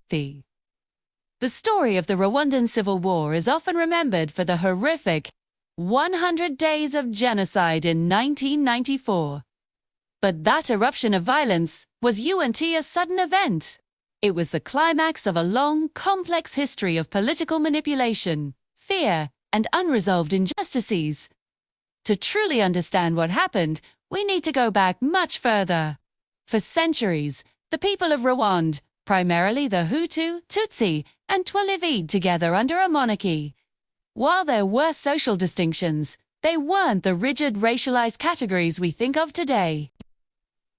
The story of the Rwandan Civil War is often remembered for the horrific 100 days of genocide in 1994. But that eruption of violence wasn't a sudden event. It was the climax of a long, complex history of political manipulation, fear, and unresolved injustices. To truly understand what happened, we need to go back much further. For centuries, the people of Rwanda, primarily the Hutu, Tutsi, and Tutsi lived together under a monarchy. While there were social distinctions, they weren't the rigid racialized categories we think of today.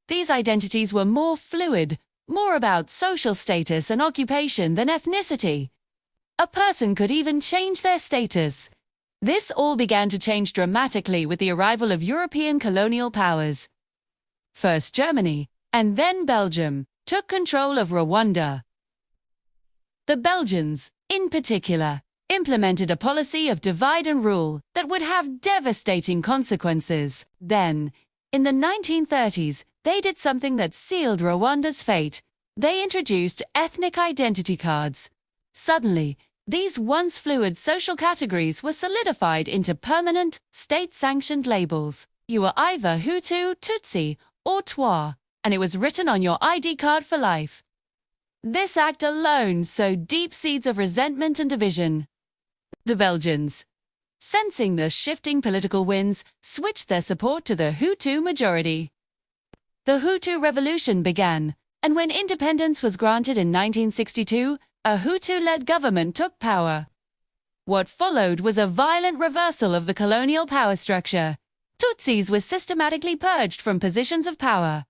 These identities were more fluid, more about social status and occupation than ethnicity. A person could even change their status. This all began to change dramatically with the arrival of European colonial powers. First Germany, and then Belgium, took control of Rwanda. The Belgians, in particular, implemented a policy of divide and rule that would have devastating consequences. Then, in the 1930s, they did something that sealed Rwanda's fate. They introduced ethnic identity cards. Suddenly, these once fluid social categories were solidified into permanent, state-sanctioned labels. You were either Hutu, Tutsi, or Twa, and it was written on your ID card for life. This act alone sowed deep seeds of resentment and division. The Belgians, sensing the shifting political winds, switched their support to the Hutu majority. The Hutu Revolution began, and when independence was granted in 1962, a Hutu-led government took power. What followed was a violent reversal of the colonial power structure. Tutsis were systematically purged from positions of power.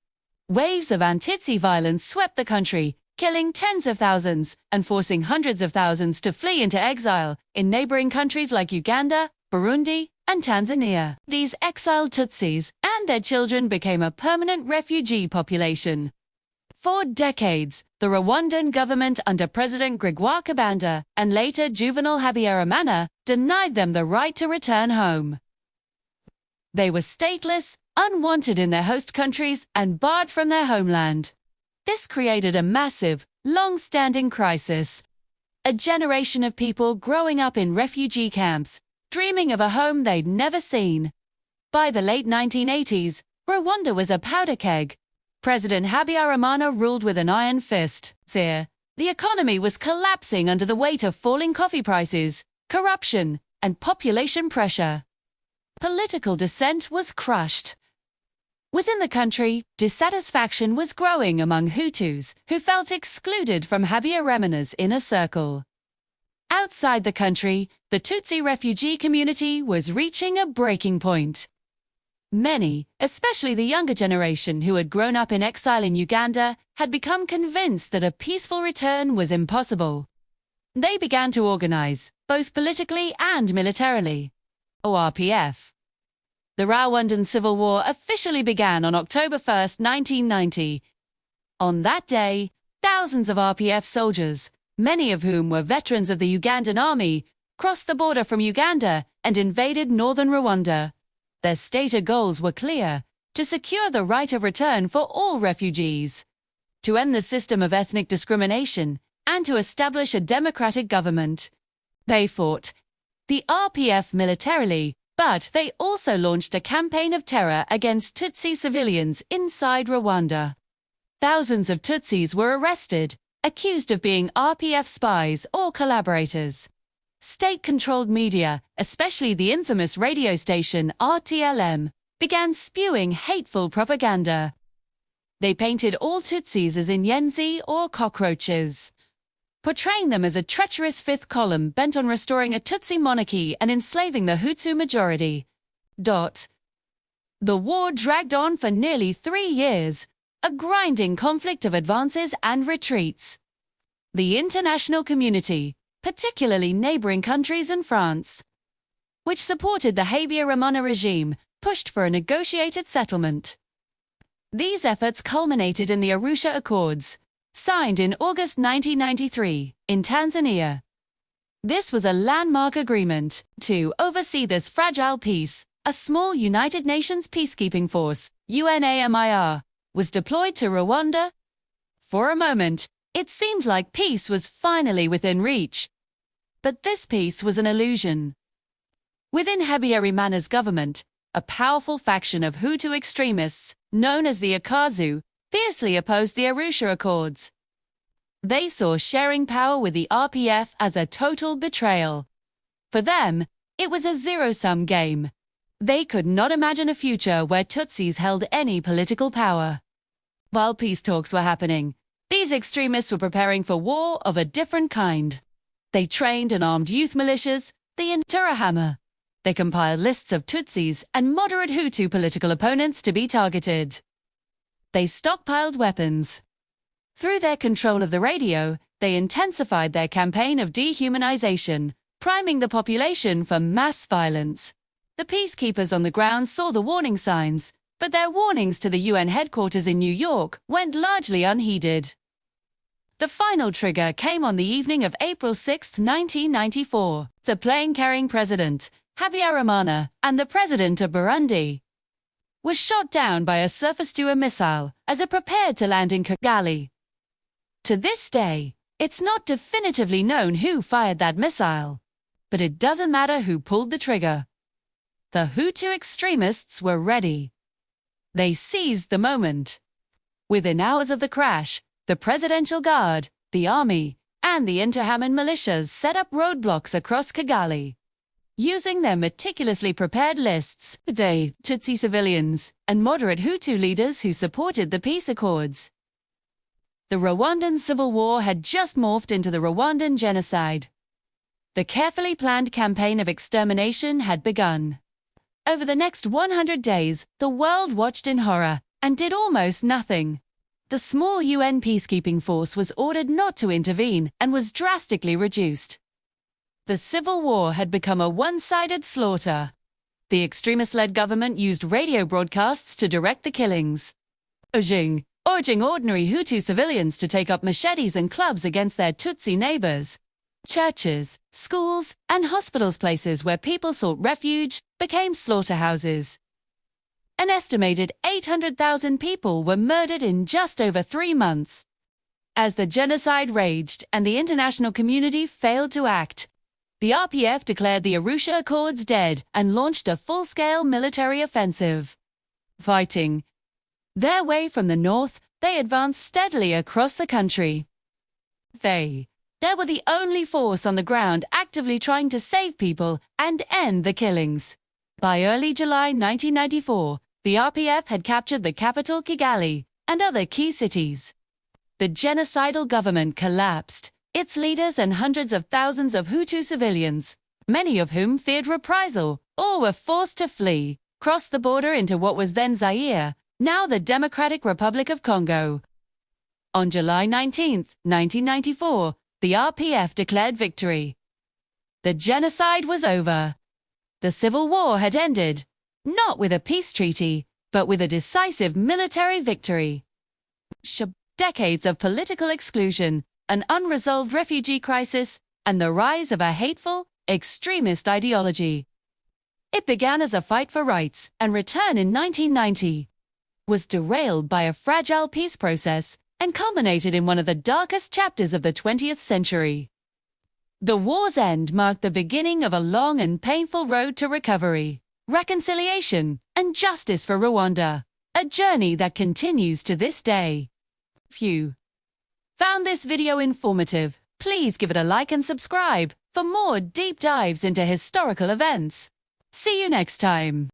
Waves of anti-Tutsi violence swept the country, killing tens of thousands and forcing hundreds of thousands to flee into exile in neighboring countries like Uganda, Burundi, and Tanzania. These exiled Tutsis and their children became a permanent refugee population. For decades, the Rwandan government under President Gregoire Kabanda and later Juvenal Habyarimana denied them the right to return home. They were stateless, unwanted in their host countries, and barred from their homeland. This created a massive, long-standing crisis. A generation of people growing up in refugee camps, dreaming of a home they'd never seen. By the late 1980s, Rwanda was a powder keg. President Habyarimana ruled with an iron fist. The economy was collapsing under the weight of falling coffee prices, corruption, and population pressure. Political dissent was crushed. Within the country, dissatisfaction was growing among Hutus, who felt excluded from Habyarimana's inner circle. Outside the country, the Tutsi refugee community was reaching a breaking point. Many, especially the younger generation who had grown up in exile in Uganda, had become convinced that a peaceful return was impossible. They began to organize, both politically and militarily. RPF. The Rwandan Civil War officially began on October 1, 1990. On that day, thousands of RPF soldiers, many of whom were veterans of the Ugandan army, crossed the border from Uganda and invaded northern Rwanda. Their stated goals were clear: to secure the right of return for all refugees, to end the system of ethnic discrimination, and to establish a democratic government. They fought the RPF militarily, but they also launched a campaign of terror against Tutsi civilians inside Rwanda. Thousands of Tutsis were arrested, accused of being RPF spies or collaborators. State-controlled media, especially the infamous radio station RTLM, began spewing hateful propaganda. They painted all Tutsis as inyenzi or cockroaches, portraying them as a treacherous fifth column bent on restoring a Tutsi monarchy and enslaving the Hutu majority. The war dragged on for nearly 3 years, a grinding conflict of advances and retreats. The international community, particularly neighboring countries and France, which supported the Habyarimana regime, pushed for a negotiated settlement. These efforts culminated in the Arusha Accords, signed in August 1993, in Tanzania. This was a landmark agreement. To oversee this fragile peace, a small United Nations peacekeeping force, UNAMIR, was deployed to Rwanda. For a moment, It seemed like peace was finally within reach. But this peace was an illusion. Within Habyarimana's government, a powerful faction of Hutu extremists, known as the Akazu, fiercely opposed the Arusha Accords. They saw sharing power with the RPF as a total betrayal. For them, it was a zero-sum game. They could not imagine a future where Tutsis held any political power. While peace talks were happening, these extremists were preparing for war of a different kind. They trained and armed youth militias, the Interahamwe. They compiled lists of Tutsis and moderate Hutu political opponents to be targeted. They stockpiled weapons. Through their control of the radio, they intensified their campaign of dehumanization, priming the population for mass violence. The peacekeepers on the ground saw the warning signs, but their warnings to the UN headquarters in New York went largely unheeded. The final trigger came on the evening of April 6, 1994. The plane-carrying president, Habyarimana, and the president of Burundi, was shot down by a surface-to-air missile as it prepared to land in Kigali. To this day, it's not definitively known who fired that missile, but it doesn't matter who pulled the trigger. The Hutu extremists were ready. They seized the moment. Within hours of the crash, the Presidential Guard, the army, and the Interahamwe militias set up roadblocks across Kigali. Using their meticulously prepared lists, they, Tutsi civilians, and moderate Hutu leaders who supported the peace accords. The Rwandan Civil War had just morphed into the Rwandan genocide. The carefully planned campaign of extermination had begun. Over the next 100 days, the world watched in horror and did almost nothing. The small UN peacekeeping force was ordered not to intervene and was drastically reduced. The civil war had become a one-sided slaughter. The extremist-led government used radio broadcasts to direct the killings, urging ordinary Hutu civilians to take up machetes and clubs against their Tutsi neighbors. Churches, schools, and hospitals, places where people sought refuge, became slaughterhouses. An estimated 800,000 people were murdered in just over 3 months. As the genocide raged and the international community failed to act, the RPF declared the Arusha Accords dead and launched a full-scale military offensive. Fighting their way from the north, they advanced steadily across the country. They were the only force on the ground actively trying to save people and end the killings. By early July 1994, the RPF had captured the capital Kigali and other key cities. The genocidal government collapsed. Its leaders and hundreds of thousands of Hutu civilians, many of whom feared reprisal or were forced to flee, crossed the border into what was then Zaire, now the Democratic Republic of Congo. On July 19, 1994, the RPF declared victory. The genocide was over. The civil war had ended, not with a peace treaty, but with a decisive military victory. Decades of political exclusion, an unresolved refugee crisis, and the rise of a hateful, extremist ideology. It began as a fight for rights and return in 1990, was derailed by a fragile peace process, and culminated in one of the darkest chapters of the 20th century. The war's end marked the beginning of a long and painful road to recovery, reconciliation, and justice for Rwanda, a journey that continues to this day. If you found this video informative, please give it a like and subscribe for more deep dives into historical events. See you next time.